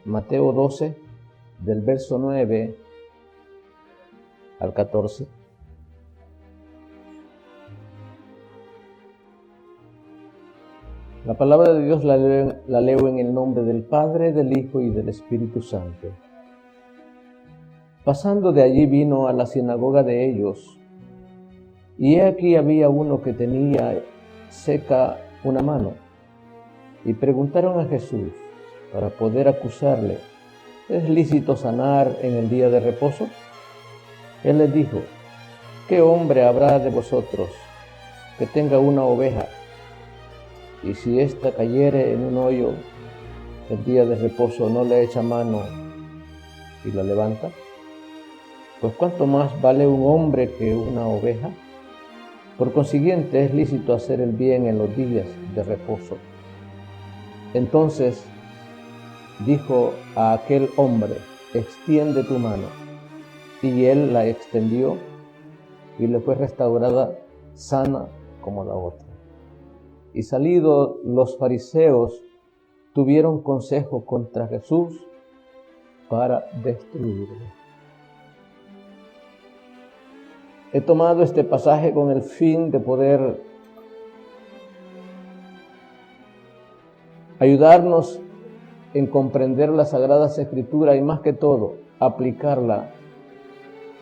Mateo 12, del verso 9 al 14. La palabra de Dios la leo en el nombre del Padre, del Hijo y del Espíritu Santo. Pasando de allí vino a la sinagoga de ellos, y he aquí había uno que tenía seca una mano, y preguntaron a Jesús para poder acusarle: ¿es lícito sanar en el día de reposo? Él les dijo: ¿qué hombre habrá de vosotros que tenga una oveja, y si ésta cayere en un hoyo el día de reposo, no le echa mano y la levanta? Pues ¿cuánto más vale un hombre que una oveja? Por consiguiente, es lícito hacer el bien en los días de reposo. Entonces dijo a aquel hombre: extiende tu mano. Y él la extendió, y le fue restaurada sana como la otra. Y salidos los fariseos, tuvieron consejo contra Jesús para destruirle. He tomado este pasaje con el fin de poder ayudarnos en comprender las Sagradas Escrituras y, más que todo, aplicarla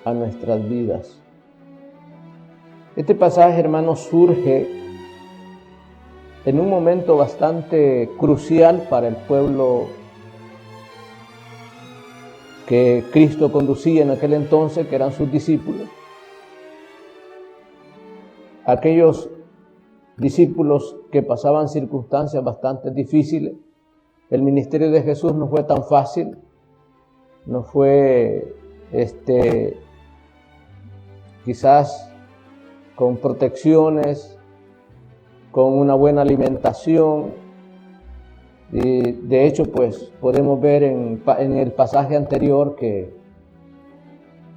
a nuestras vidas. Este pasaje, hermanos, surge en un momento bastante crucial para el pueblo que Cristo conducía en aquel entonces, que eran sus discípulos. Aquellos discípulos que pasaban circunstancias bastante difíciles. El ministerio de Jesús no fue tan fácil, no fue quizás con protecciones, con una buena alimentación. Y de hecho, pues podemos ver en el pasaje anterior que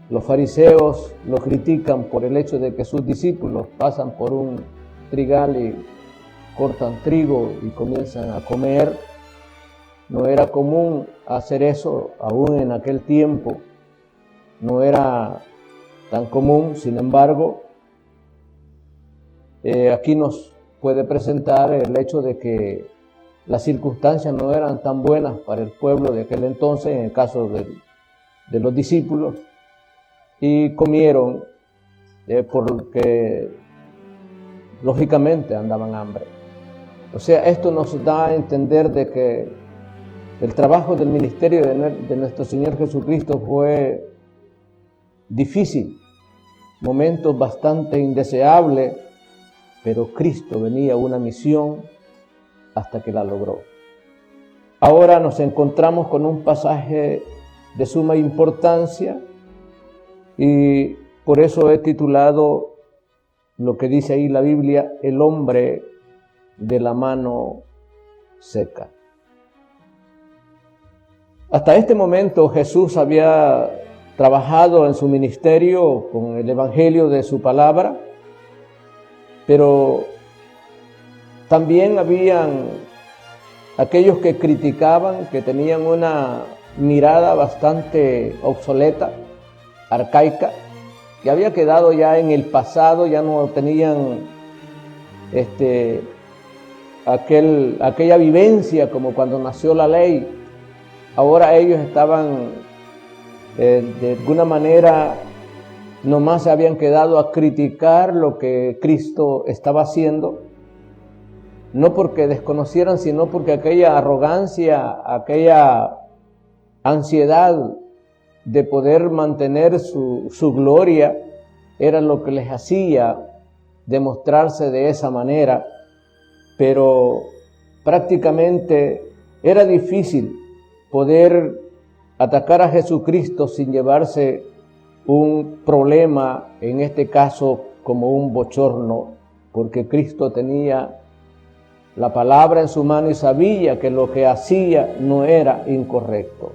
los fariseos lo critican por el hecho de que sus discípulos pasan por un trigal y cortan trigo y comienzan a comer. No era común hacer eso aún en aquel tiempo, no era tan común. Sin embargo, aquí nos puede presentar el hecho de que las circunstancias no eran tan buenas para el pueblo de aquel entonces, en el caso de los discípulos, y comieron porque lógicamente andaban hambre. O sea, esto nos da a entender de que el trabajo del ministerio de nuestro Señor Jesucristo fue difícil, momentos bastante indeseables, pero Cristo venía a una misión hasta que la logró. Ahora nos encontramos con un pasaje de suma importancia y por eso he titulado lo que dice ahí la Biblia: el hombre de la mano seca. Hasta este momento Jesús había trabajado en su ministerio con el evangelio de su palabra, pero también habían aquellos que criticaban, que tenían una mirada bastante obsoleta, arcaica, que había quedado ya en el pasado, ya no tenían aquella vivencia como cuando nació la ley. Ahora ellos estaban de alguna manera, nomás se habían quedado a criticar lo que Cristo estaba haciendo, no porque desconocieran, sino porque aquella arrogancia, aquella ansiedad de poder mantener su gloria era lo que les hacía demostrarse de esa manera. Pero prácticamente era difícil poder atacar a Jesucristo sin llevarse un problema, en este caso como un bochorno, porque Cristo tenía la palabra en su mano y sabía que lo que hacía no era incorrecto.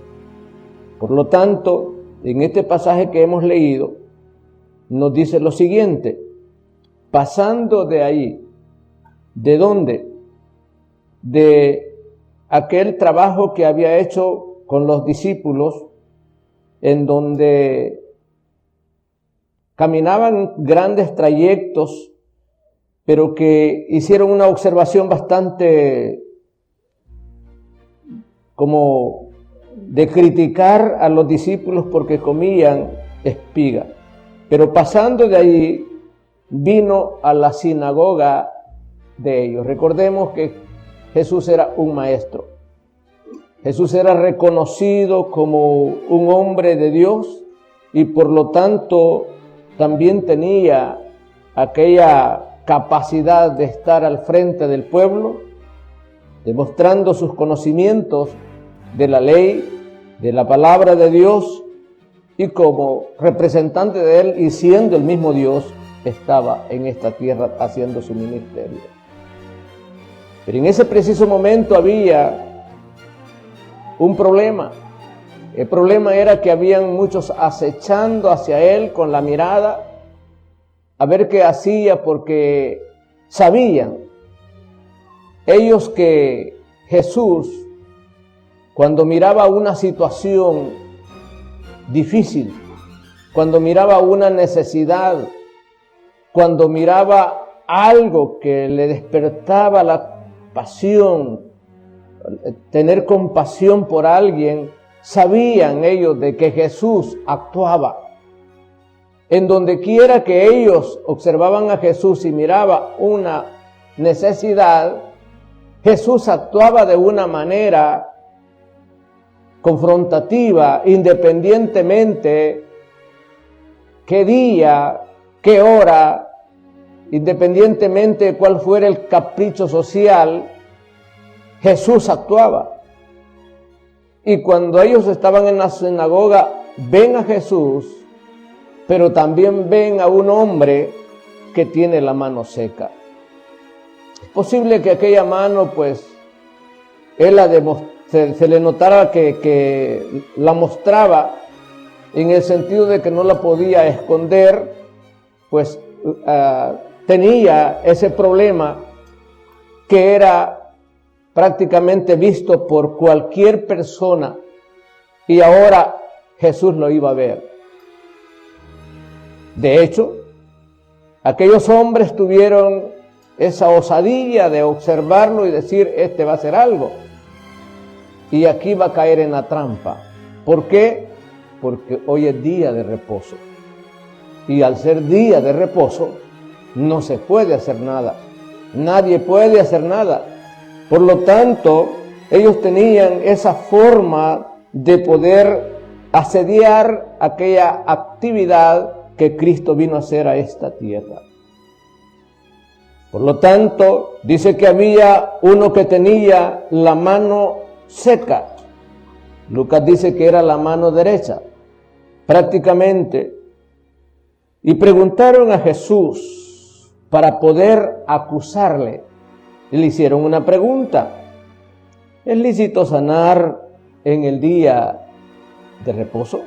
Por lo tanto, en este pasaje que hemos leído, nos dice lo siguiente: pasando de ahí, ¿de dónde? De aquel trabajo que había hecho con los discípulos, en donde caminaban grandes trayectos, pero que hicieron una observación bastante como de criticar a los discípulos porque comían espiga. Pero pasando de ahí, vino a la sinagoga de ellos. Recordemos que Jesús era un maestro. Jesús era reconocido como un hombre de Dios y por lo tanto también tenía aquella capacidad de estar al frente del pueblo, demostrando sus conocimientos de la ley, de la palabra de Dios, y como representante de él y siendo el mismo Dios, estaba en esta tierra haciendo su ministerio. Pero en ese preciso momento había un problema. El problema era que habían muchos acechando hacia él con la mirada, a ver qué hacía, porque sabían ellos que Jesús, cuando miraba una situación difícil, cuando miraba una necesidad, cuando miraba algo que le despertaba la pasión, tener compasión por alguien, sabían ellos de que Jesús actuaba. En donde quiera que ellos observaban a Jesús y miraba una necesidad, Jesús actuaba de una manera confrontativa, independientemente qué día, qué hora, independientemente de cuál fuera el capricho social, Jesús actuaba. Y cuando ellos estaban en la sinagoga, ven a Jesús, pero también ven a un hombre que tiene la mano seca. Es posible que aquella mano, pues, él se le notara que la mostraba en el sentido de que no la podía esconder, pues tenía ese problema que era prácticamente visto por cualquier persona y ahora Jesús lo iba a ver. De hecho, aquellos hombres tuvieron esa osadía de observarlo y decir, este va a hacer algo. Y aquí va a caer en la trampa. ¿Por qué? Porque hoy es día de reposo. Y al ser día de reposo, no se puede hacer nada. Nadie puede hacer nada. Por lo tanto, ellos tenían esa forma de poder asediar aquella actividad que Cristo vino a hacer a esta tierra. Por lo tanto, dice que había uno que tenía la mano seca. Lucas dice que era la mano derecha, prácticamente. Y preguntaron a Jesús para poder acusarle. Y le hicieron una pregunta. ¿Es lícito sanar en el día de reposo?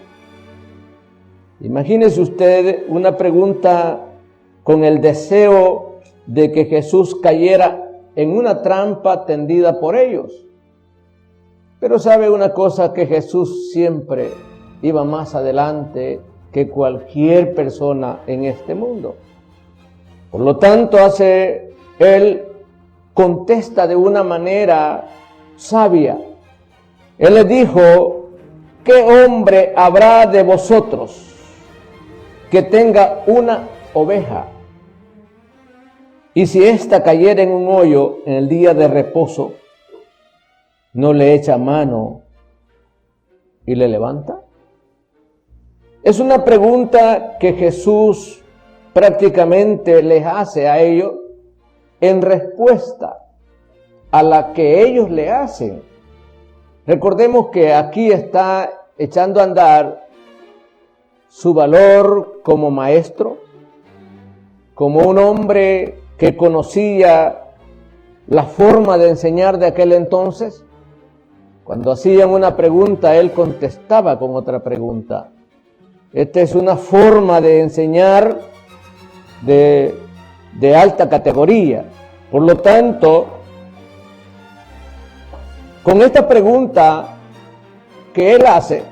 Imagínese usted una pregunta con el deseo de que Jesús cayera en una trampa tendida por ellos. Pero sabe una cosa, que Jesús siempre iba más adelante que cualquier persona en este mundo. Por lo tanto, Él contesta de una manera sabia. Él les dijo, ¿qué hombre habrá de vosotros que tenga una oveja? Y si ésta cayera en un hoyo en el día de reposo, ¿no le echa mano y le levanta? Es una pregunta que Jesús prácticamente les hace a ellos en respuesta a la que ellos le hacen. Recordemos que aquí está echando a andar su valor como maestro, como un hombre que conocía la forma de enseñar de aquel entonces. Cuando hacían una pregunta, él contestaba con otra pregunta. Esta es una forma de enseñar de alta categoría. Por lo tanto, con esta pregunta, que él hace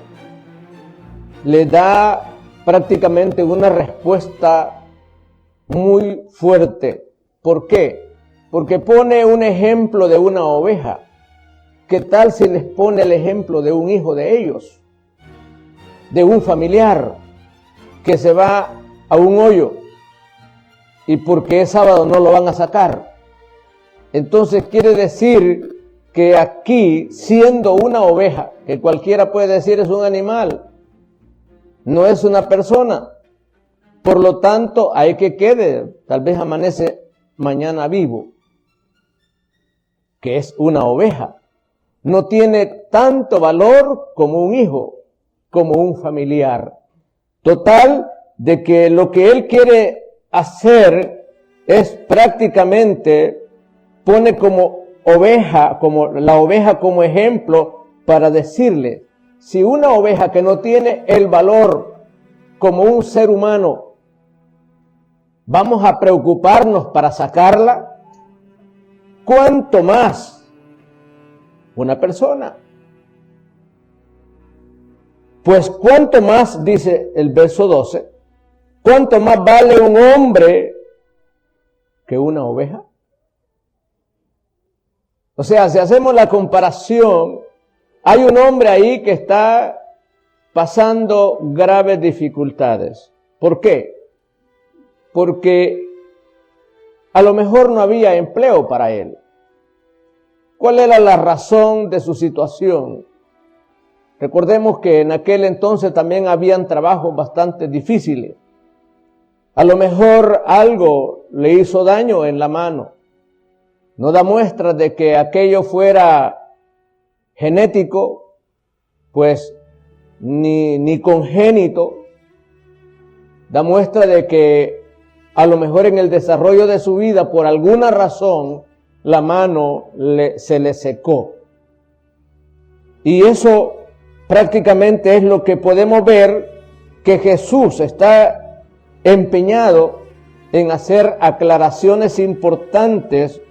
le da prácticamente una respuesta muy fuerte. ¿Por qué? Porque pone un ejemplo de una oveja. ¿Qué tal si les pone el ejemplo de un hijo de ellos? De un familiar que se va a un hoyo y porque es sábado no lo van a sacar. Entonces quiere decir que aquí, siendo una oveja, que cualquiera puede decir es un animal, no es una persona, por lo tanto hay que quede, tal vez amanece mañana vivo, que es una oveja. No tiene tanto valor como un hijo, como un familiar. Total, de que lo que él quiere hacer es prácticamente, pone como oveja, como la oveja como ejemplo para decirle, si una oveja que no tiene el valor como un ser humano, vamos a preocuparnos para sacarla, ¿cuánto más una persona? Pues cuánto más, dice el verso 12, cuánto más vale un hombre que una oveja. O sea, si hacemos la comparación, hay un hombre ahí que está pasando graves dificultades. ¿Por qué? Porque a lo mejor no había empleo para él. ¿Cuál era la razón de su situación? Recordemos que en aquel entonces también habían trabajos bastante difíciles. A lo mejor algo le hizo daño en la mano. No da muestras de que aquello fuera genético, pues ni congénito. Da muestra de que a lo mejor en el desarrollo de su vida, por alguna razón, la mano se le secó. Y eso prácticamente es lo que podemos ver, que Jesús está empeñado en hacer aclaraciones importantes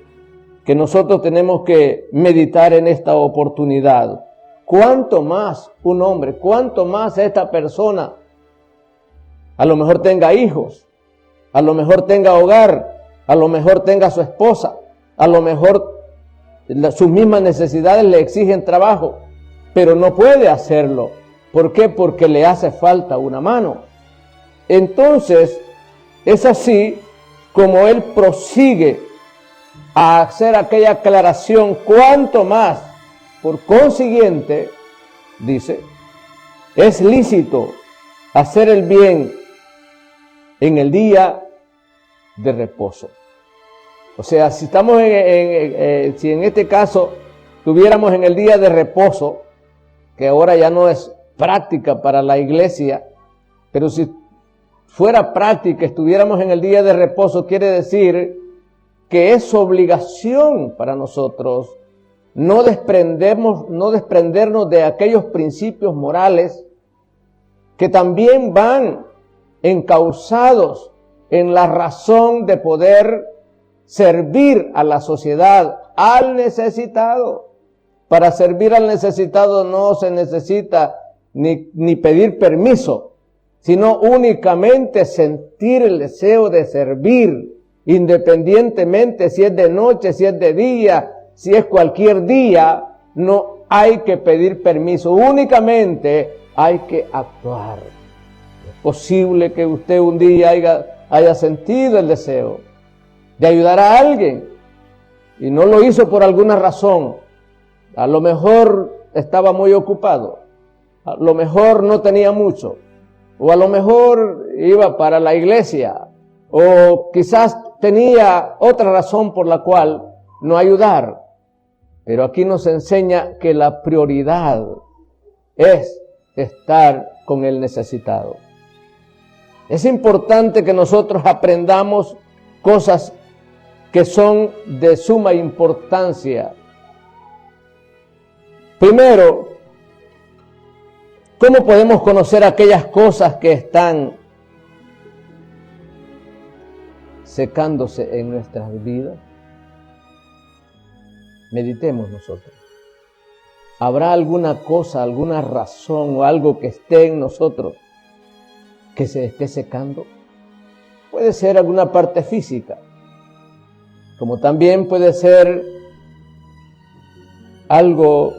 que nosotros tenemos que meditar en esta oportunidad. ¿Cuánto más un hombre, cuánto más esta persona, a lo mejor tenga hijos, a lo mejor tenga hogar, a lo mejor tenga su esposa, a lo mejor sus mismas necesidades le exigen trabajo, pero no puede hacerlo? ¿Por qué? Porque le hace falta una mano. Entonces, es así como él prosigue a hacer aquella aclaración, cuanto más, por consiguiente, dice, es lícito hacer el bien en el día de reposo. O sea, si estamos si en este caso tuviéramos en el día de reposo, que ahora ya no es práctica para la iglesia, pero si fuera práctica, estuviéramos en el día de reposo, quiere decir que es obligación para nosotros no desprendernos de aquellos principios morales que también van encausados en la razón de poder servir a la sociedad, al necesitado. Para servir al necesitado no se necesita ni pedir permiso, sino únicamente sentir el deseo de servir, independientemente si es de noche, si es de día, si es cualquier día. No hay que pedir permiso, únicamente hay que actuar. Es posible que usted un día haya sentido el deseo de ayudar a alguien y no lo hizo por alguna razón. A lo mejor estaba muy ocupado, a lo mejor no tenía mucho, o a lo mejor iba para la iglesia, o quizás tenía otra razón por la cual no ayudar. Pero aquí nos enseña que la prioridad es estar con el necesitado. Es importante que nosotros aprendamos cosas que son de suma importancia. Primero, ¿cómo podemos conocer aquellas cosas que están secándose en nuestras vidas? Meditemos nosotros. ¿Habrá alguna cosa, alguna razón o algo que esté en nosotros que se esté secando? Puede ser alguna parte física, como también puede ser algo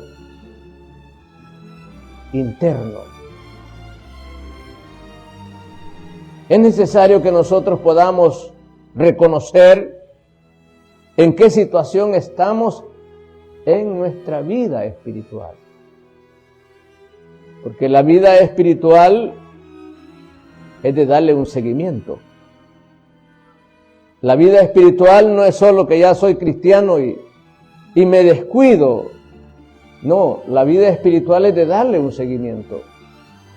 interno. Es necesario que nosotros podamos reconocer en qué situación estamos en nuestra vida espiritual. Porque la vida espiritual es de darle un seguimiento. La vida espiritual no es solo que ya soy cristiano y me descuido. No, la vida espiritual es de darle un seguimiento.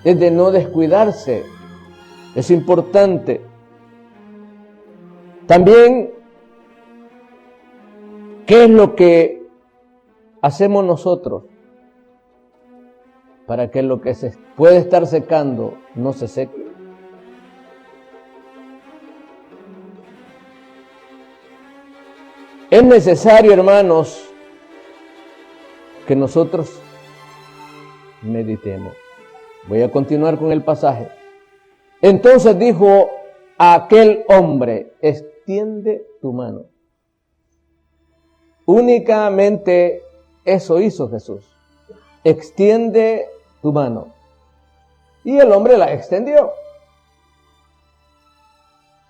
Es de no descuidarse. Es importante. También, ¿qué es lo que hacemos nosotros para que lo que se puede estar secando no se seque? Es necesario, hermanos, que nosotros meditemos. Voy a continuar con el pasaje. Entonces dijo a aquel hombre: extiende tu mano. Únicamente eso hizo Jesús. Extiende tu mano. Y el hombre la extendió.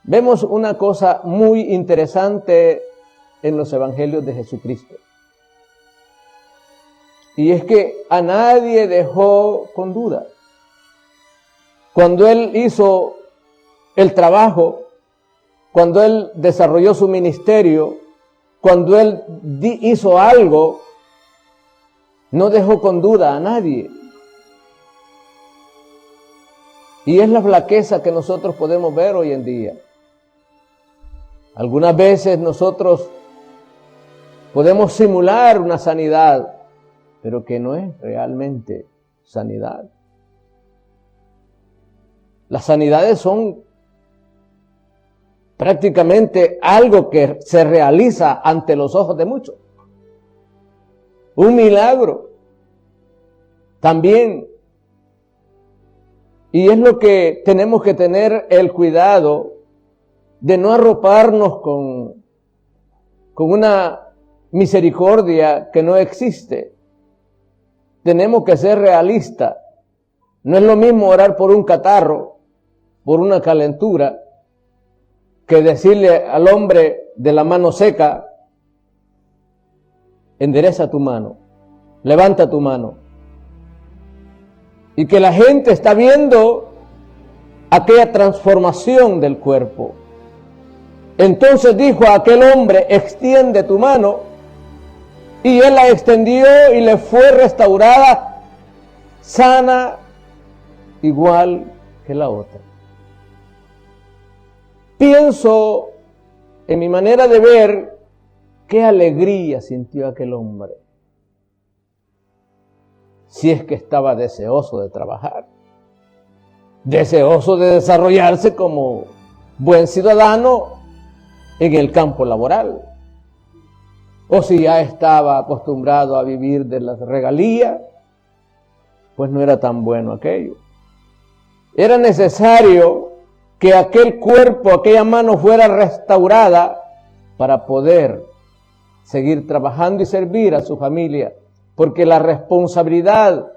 Vemos una cosa muy interesante en los evangelios de Jesucristo. Y es que a nadie dejó con duda. Cuando Él hizo el trabajo, cuando Él desarrolló su ministerio, cuando Él hizo algo, no dejó con duda a nadie. Y es la flaqueza que nosotros podemos ver hoy en día. Algunas veces nosotros podemos simular una sanidad, pero que no es realmente sanidad. Las sanidades son prácticamente algo que se realiza ante los ojos de muchos. Un milagro también. Y es lo que tenemos que tener el cuidado de no arroparnos con una misericordia que no existe. Tenemos que ser realistas. No es lo mismo orar por un catarro, por una calentura, que decirle al hombre de la mano seca: endereza tu mano, levanta tu mano. Y que la gente está viendo aquella transformación del cuerpo. Entonces dijo a aquel hombre: extiende tu mano. Y él la extendió y le fue restaurada, sana, igual que la otra. Pienso en mi manera de ver, qué alegría sintió aquel hombre. Si es que estaba deseoso de trabajar, deseoso de desarrollarse como buen ciudadano en el campo laboral, o si ya estaba acostumbrado a vivir de las regalías, pues no era tan bueno aquello. Era necesario que aquel cuerpo, aquella mano fuera restaurada para poder seguir trabajando y servir a su familia, porque la responsabilidad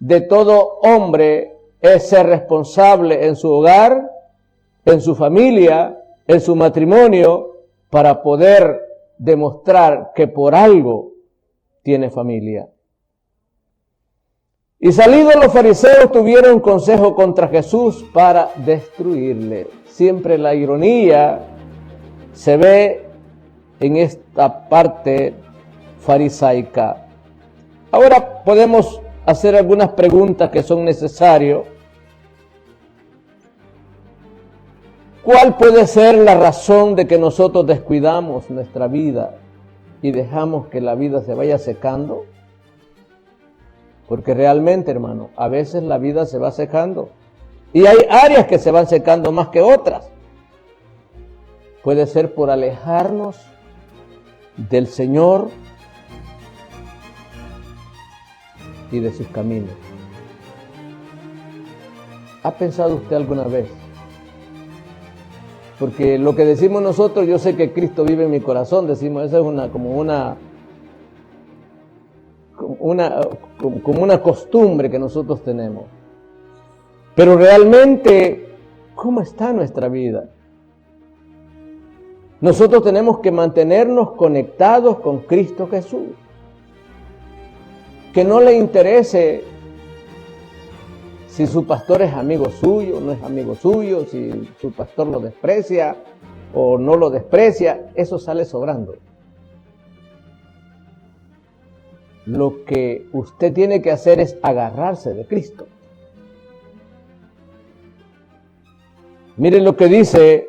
de todo hombre es ser responsable en su hogar, en su familia, en su matrimonio, para poder demostrar que por algo tiene familia. Y salidos los fariseos tuvieron consejo contra Jesús para destruirle. Siempre la ironía se ve en esta parte farisaica. Ahora podemos hacer algunas preguntas que son necesarias. ¿Cuál puede ser la razón de que nosotros descuidamos nuestra vida y dejamos que la vida se vaya secando? Porque realmente, hermano, a veces la vida se va secando. Y hay áreas que se van secando más que otras. Puede ser por alejarnos del Señor. y de sus caminos. ¿Ha pensado usted alguna vez? Porque lo que decimos nosotros, yo sé que Cristo vive en mi corazón, decimos, eso es como una costumbre que nosotros tenemos. Pero realmente, ¿cómo está nuestra vida? Nosotros tenemos que mantenernos conectados con Cristo Jesús. Que no le interese si su pastor es amigo suyo, no es amigo suyo, si su pastor lo desprecia o no lo desprecia, eso sale sobrando. Lo que usted tiene que hacer es agarrarse de Cristo. Miren lo que dice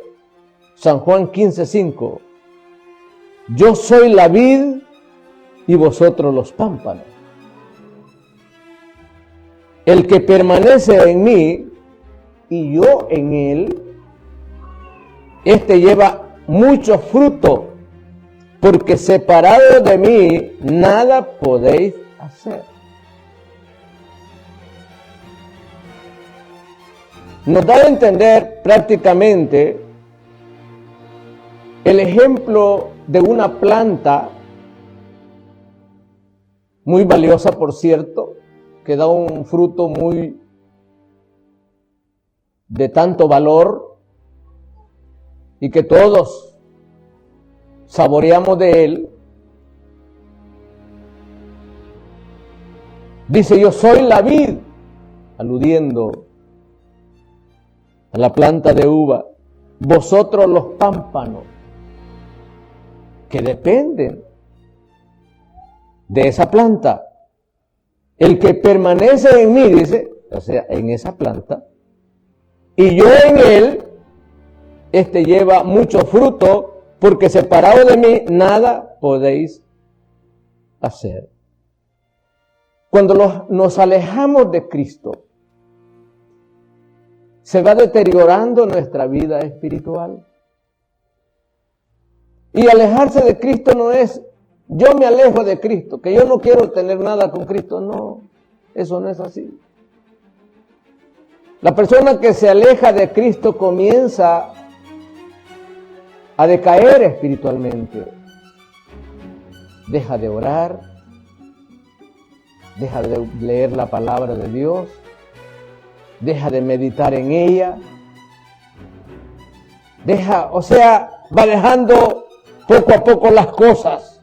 San Juan 15:5. Yo soy la vid y vosotros los pámpanos. El que permanece en mí y yo en él, este lleva mucho fruto, porque separado de mí nada podéis hacer. Nos da a entender prácticamente el ejemplo de una planta muy valiosa, por cierto, que da un fruto muy de tanto valor y que todos saboreamos de él. Dice, yo soy la vid, aludiendo a la planta de uva, vosotros los pámpanos, que dependen de esa planta. El que permanece en mí, dice, o sea, en esa planta, y yo en él, este lleva mucho fruto, porque separado de mí nada podéis hacer. Cuando nos alejamos de Cristo, se va deteriorando nuestra vida espiritual. Y alejarse de Cristo no es, yo me alejo de Cristo, que yo no quiero tener nada con Cristo. No, eso no es así. La persona que se aleja de Cristo comienza a decaer espiritualmente. Deja de orar, deja de leer la palabra de Dios, deja de meditar en ella, va dejando poco a poco las cosas.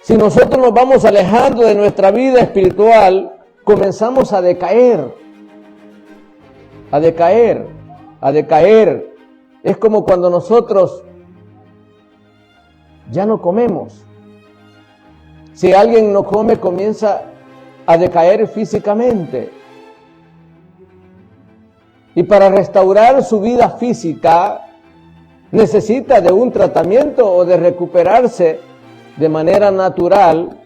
Si nosotros nos vamos alejando de nuestra vida espiritual, comenzamos a decaer. Es como cuando nosotros ya no comemos. Si alguien no come, comienza a decaer físicamente. Y para restaurar su vida física, necesita de un tratamiento o de recuperarse de manera natural,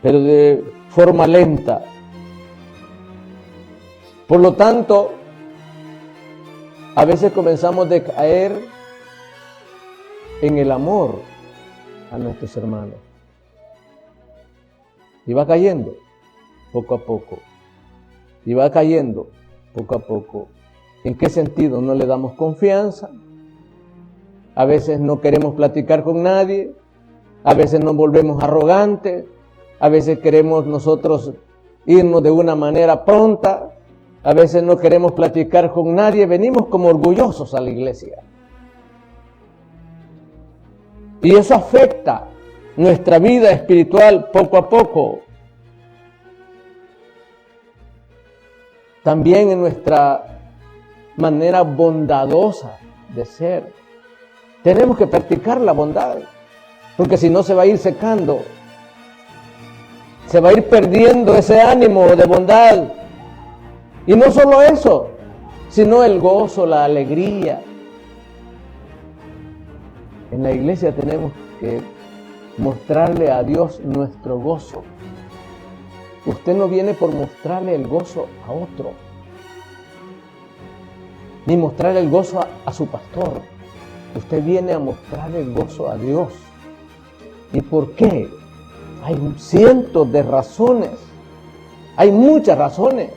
pero de forma lenta. Por lo tanto, a veces comenzamos a decaer en el amor a nuestros hermanos. Y va cayendo poco a poco. Y va cayendo poco a poco. ¿En qué sentido? No le damos confianza. A veces no queremos platicar con nadie. A veces nos volvemos arrogantes. A veces queremos nosotros irnos de una manera pronta. A veces no queremos platicar con nadie. Venimos como orgullosos a la iglesia. Y eso afecta nuestra vida espiritual poco a poco. También en nuestra manera bondadosa de ser. Tenemos que practicar la bondad, porque si no se va a ir secando. Se va a ir perdiendo ese ánimo de bondad. Y no solo eso, sino el gozo, la alegría. En la iglesia tenemos que mostrarle a Dios nuestro gozo. Usted no viene por mostrarle el gozo a otro, ni mostrarle el gozo a su pastor. Usted viene a mostrarle el gozo a Dios. ¿Y por qué? Hay cientos de razones. Hay muchas razones.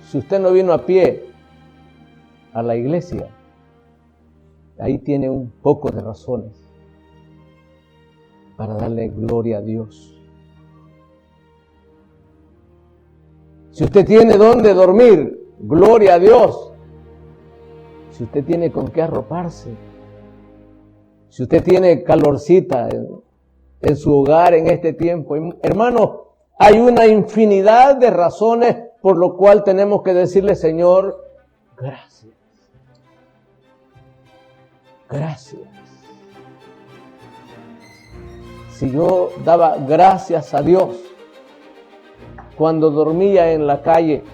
Si usted no vino a pie a la iglesia, ahí tiene un poco de razones para darle gloria a Dios. Si usted tiene dónde dormir, gloria a Dios. Si usted tiene con qué arroparse, si usted tiene calorcita en su hogar en este tiempo, hermanos, hay una infinidad de razones por lo cual tenemos que decirle, Señor, gracias. Gracias. Si yo daba gracias a Dios cuando dormía en la calle,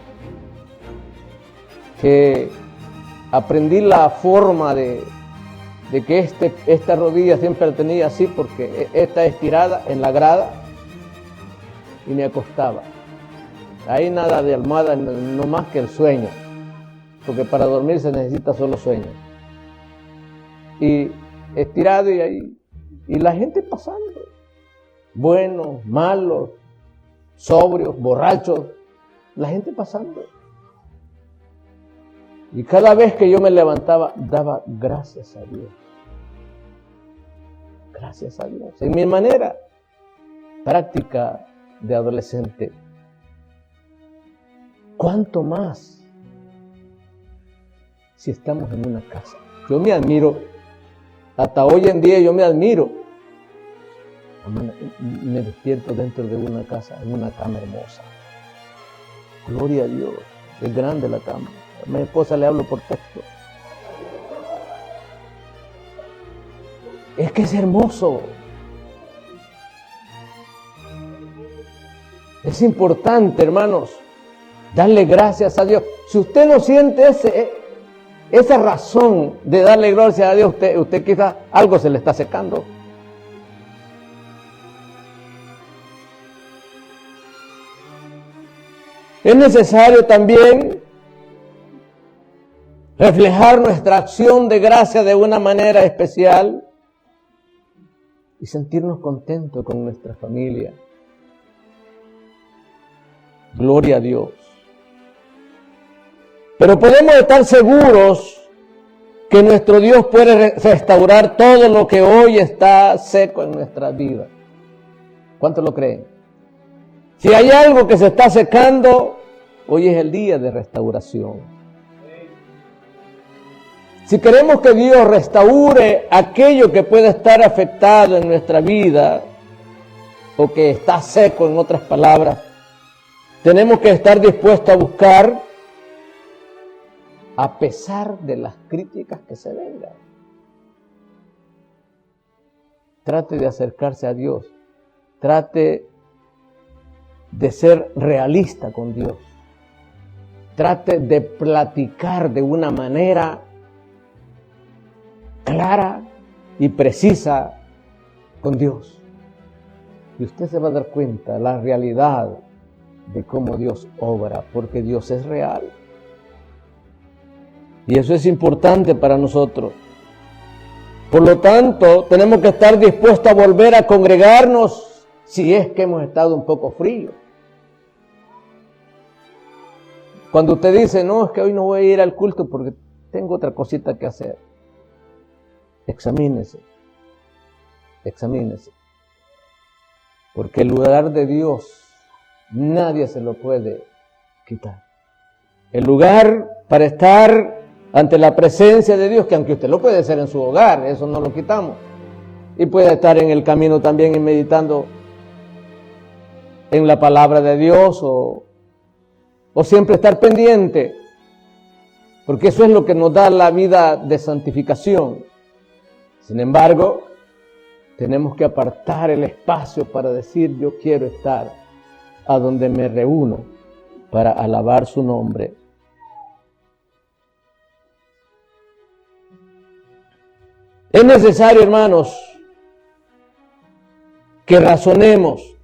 que aprendí la forma de que esta rodilla siempre la tenía así, porque esta estirada en la grada, y me acostaba. Ahí nada de almohada, no más que el sueño, porque para dormir se necesita solo sueño. Y estirado y ahí, y la gente pasando, buenos, malos, sobrios, borrachos, la gente pasando. Y cada vez que yo me levantaba, daba gracias a Dios. Gracias a Dios. En mi manera práctica de adolescente. ¿Cuánto más si estamos en una casa? Yo me admiro, hasta hoy en día yo me admiro. Me despierto dentro de una casa, en una cama hermosa. Gloria a Dios, es grande la cama. A mi esposa le hablo por texto. Es que es hermoso. Es importante, hermanos, darle gracias a Dios. Si usted no siente esa razón de darle gracias a Dios, usted quizás algo se le está secando. Es necesario también reflejar nuestra acción de gracia de una manera especial y sentirnos contentos con nuestra familia. Gloria a Dios. Pero podemos estar seguros que nuestro Dios puede restaurar todo lo que hoy está seco en nuestra vida. ¿Cuántos lo creen? Si hay algo que se está secando, hoy es el día de restauración. Si queremos que Dios restaure aquello que puede estar afectado en nuestra vida, o que está seco, en otras palabras, tenemos que estar dispuestos a buscar, a pesar de las críticas que se vengan. Trate de acercarse a Dios. Trate de ser realista con Dios. Trate de platicar de una manera clara y precisa con Dios. Y usted se va a dar cuenta la realidad de cómo Dios obra, porque Dios es real. Y eso es importante para nosotros. Por lo tanto, tenemos que estar dispuestos a volver a congregarnos si es que hemos estado un poco fríos. Cuando usted dice, no, es que hoy no voy a ir al culto porque tengo otra cosita que hacer. Examínese. Porque el lugar de Dios nadie se lo puede quitar. El lugar para estar ante la presencia de Dios, que aunque usted lo puede hacer en su hogar, eso no lo quitamos. Y puede estar en el camino también y meditando en la palabra de Dios o siempre estar pendiente, porque eso es lo que nos da la vida de santificación. Sin embargo, tenemos que apartar el espacio para decir, yo quiero estar a donde me reúno para alabar su nombre. Es necesario, hermanos, que razonemos.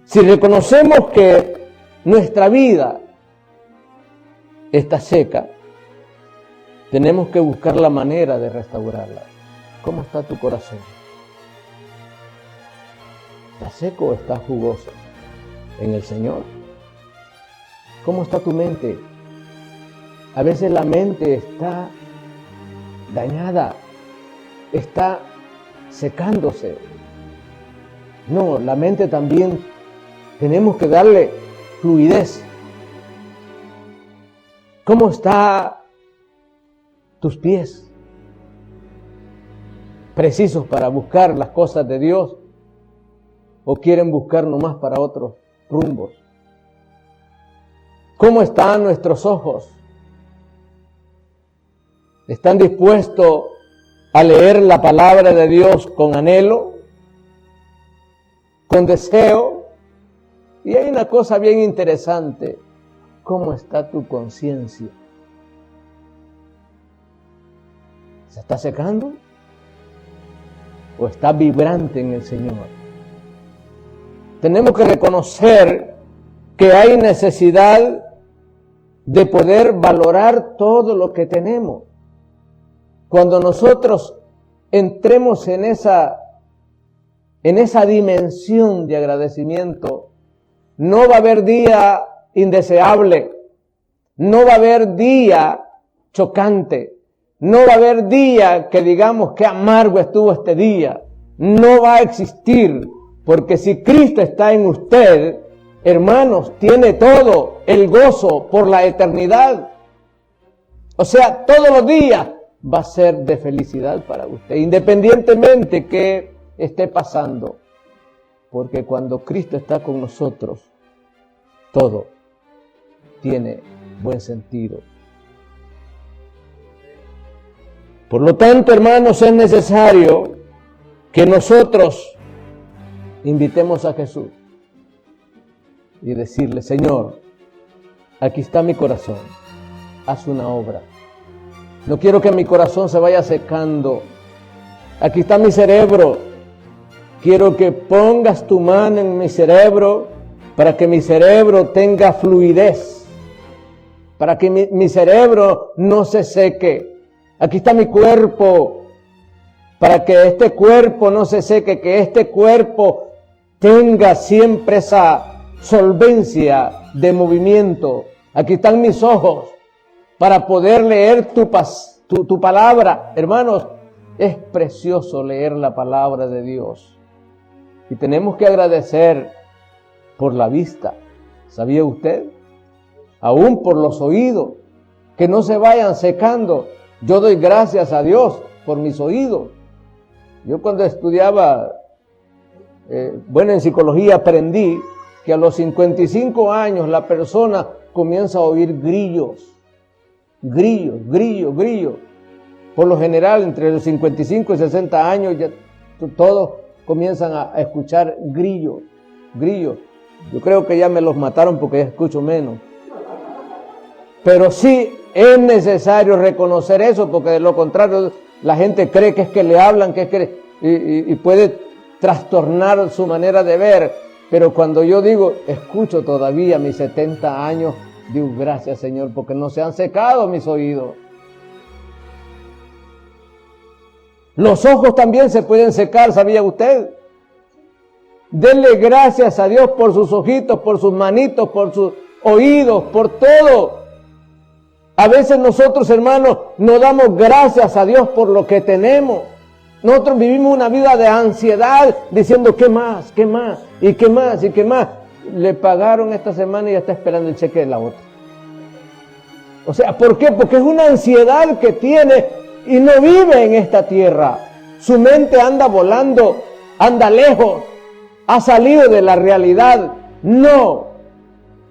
Si reconocemos que nuestra vida está seca, tenemos que buscar la manera de restaurarla. ¿Cómo está tu corazón? ¿Estás seco o estás jugoso en el Señor? ¿Cómo está tu mente? A veces la mente está dañada, está secándose. No, la mente también tenemos que darle fluidez. ¿Cómo están tus pies? ¿Precisos para buscar las cosas de Dios? ¿O quieren buscar nomás para otros rumbos? ¿Cómo están nuestros ojos? ¿Están dispuestos a leer la palabra de Dios con anhelo, con deseo? Y hay una cosa bien interesante. ¿Cómo está tu conciencia? ¿Se está secando? ¿O está vibrante en el Señor? Tenemos que reconocer que hay necesidad de poder valorar todo lo que tenemos. Cuando nosotros entremos en esa dimensión de agradecimiento, no va a haber día indeseable, no va a haber día chocante, no va a haber día que digamos qué amargo estuvo este día. No va a existir, porque si Cristo está en usted, hermanos, tiene todo el gozo por la eternidad. O sea, todos los días va a ser de felicidad para usted, independientemente que esté pasando. Porque cuando Cristo está con nosotros, todo tiene buen sentido. Por lo tanto, hermanos, es necesario que nosotros invitemos a Jesús y decirle: Señor, aquí está mi corazón, haz una obra. No quiero que mi corazón se vaya secando. Aquí está mi cerebro. Quiero que pongas tu mano en mi cerebro para que mi cerebro tenga fluidez, para que mi cerebro no se seque. Aquí está mi cuerpo, para que este cuerpo no se seque, que este cuerpo tenga siempre esa solvencia de movimiento. Aquí están mis ojos, para poder leer tu palabra. Hermanos, es precioso leer la palabra de Dios. Y tenemos que agradecer por la vista. ¿Sabía usted? Aún por los oídos, que no se vayan secando. Yo doy gracias a Dios por mis oídos. Yo cuando estudiaba, en psicología aprendí que a los 55 años la persona comienza a oír grillos. Grillos. Por lo general, entre los 55 y 60 años, ya todos comienzan a escuchar grillos. Yo creo que ya me los mataron porque ya escucho menos. Pero sí es necesario reconocer eso, porque de lo contrario la gente cree que es que le hablan, y puede trastornar su manera de ver. Pero cuando yo digo, escucho todavía a mis 70 años, digo, gracias Señor, porque no se han secado mis oídos. Los ojos también se pueden secar, ¿sabía usted? Denle gracias a Dios por sus ojitos, por sus manitos, por sus oídos, por todo. A veces nosotros, hermanos, no damos gracias a Dios por lo que tenemos. Nosotros vivimos una vida de ansiedad, diciendo, ¿qué más? ¿Y qué más? Le pagaron esta semana y ya está esperando el cheque de la otra. O sea, ¿por qué? Porque es una ansiedad que tiene y no vive en esta tierra. Su mente anda volando, anda lejos, ha salido de la realidad. No.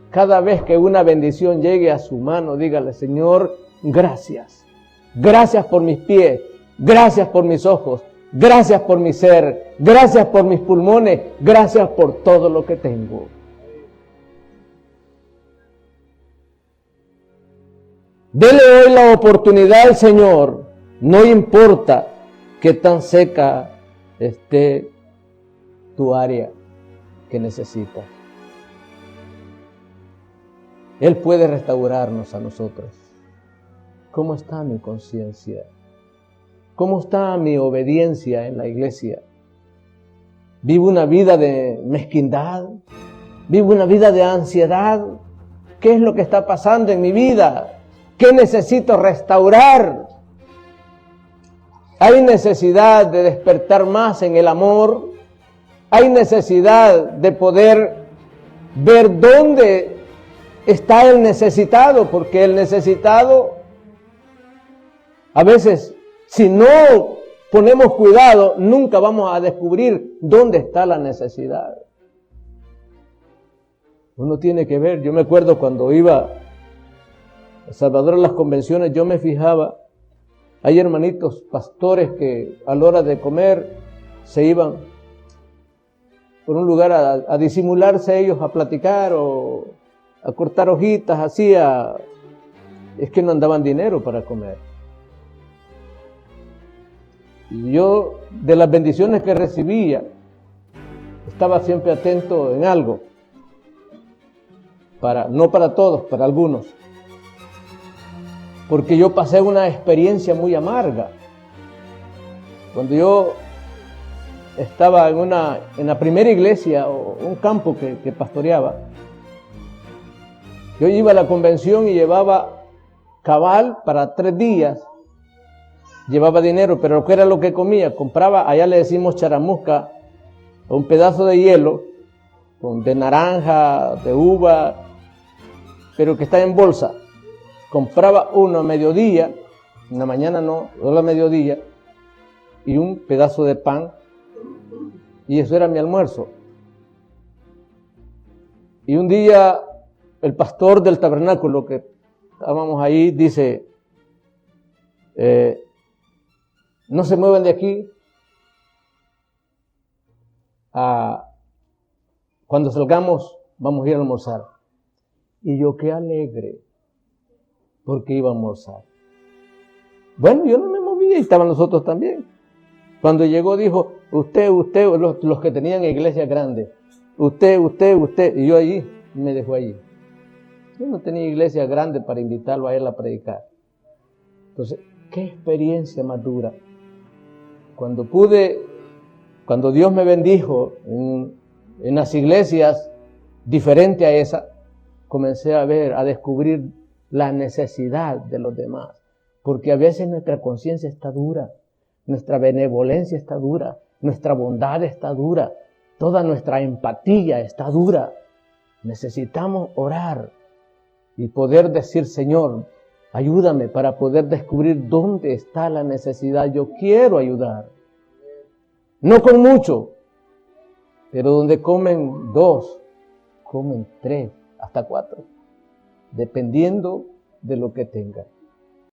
Cada vez que una bendición llegue a su mano, dígale: Señor, gracias. Gracias por mis pies, gracias por mis ojos, gracias por mi ser, gracias por mis pulmones, gracias por todo lo que tengo. Dele hoy la oportunidad al Señor, no importa qué tan seca esté tu área que necesitas. Él puede restaurarnos a nosotros. ¿Cómo está mi conciencia? ¿Cómo está mi obediencia en la iglesia? Vivo una vida de mezquindad. Vivo una vida de ansiedad. ¿Qué es lo que está pasando en mi vida? ¿Qué necesito restaurar? Hay necesidad de despertar más en el amor. Hay necesidad de poder ver dónde está el necesitado, porque el necesitado, a veces, si no ponemos cuidado, nunca vamos a descubrir dónde está la necesidad. Uno tiene que ver. Yo me acuerdo cuando iba a Salvador a las convenciones, yo me fijaba, hay hermanitos pastores que a la hora de comer se iban por un lugar a disimularse ellos, a platicar o a cortar hojitas, así, es que no andaban dinero para comer. Y yo, de las bendiciones que recibía, estaba siempre atento en algo, no para todos, para algunos, porque yo pasé una experiencia muy amarga. Cuando yo estaba en la primera iglesia o un campo que pastoreaba, yo iba a la convención y llevaba cabal para 3 días, llevaba dinero, pero ¿qué era lo que comía? Compraba, allá le decimos charamusca, un pedazo de hielo, de naranja, de uva, pero que está en bolsa. Compraba uno a mediodía, en la mañana no, solo a mediodía, y un pedazo de pan, y eso era mi almuerzo. Y un día el pastor del tabernáculo, que estábamos ahí, dice, no se muevan de aquí, cuando salgamos vamos a ir a almorzar. Y yo, qué alegre, porque iba a almorzar. Bueno, yo no me movía y estaban los otros también. Cuando llegó dijo, usted, los que tenían iglesia grande, usted, y yo allí, me dejó allí. Yo no tenía iglesia grande para invitarlo a él a predicar. Entonces, qué experiencia más dura. Cuando Dios me bendijo en las iglesias diferente a esa, comencé a descubrir la necesidad de los demás. Porque a veces nuestra conciencia está dura, nuestra benevolencia está dura, nuestra bondad está dura, toda nuestra empatía está dura. Necesitamos orar y poder decir, Señor, ayúdame para poder descubrir dónde está la necesidad. Yo quiero ayudar. No con mucho, pero donde comen 2, comen 3, hasta 4, dependiendo de lo que tengan.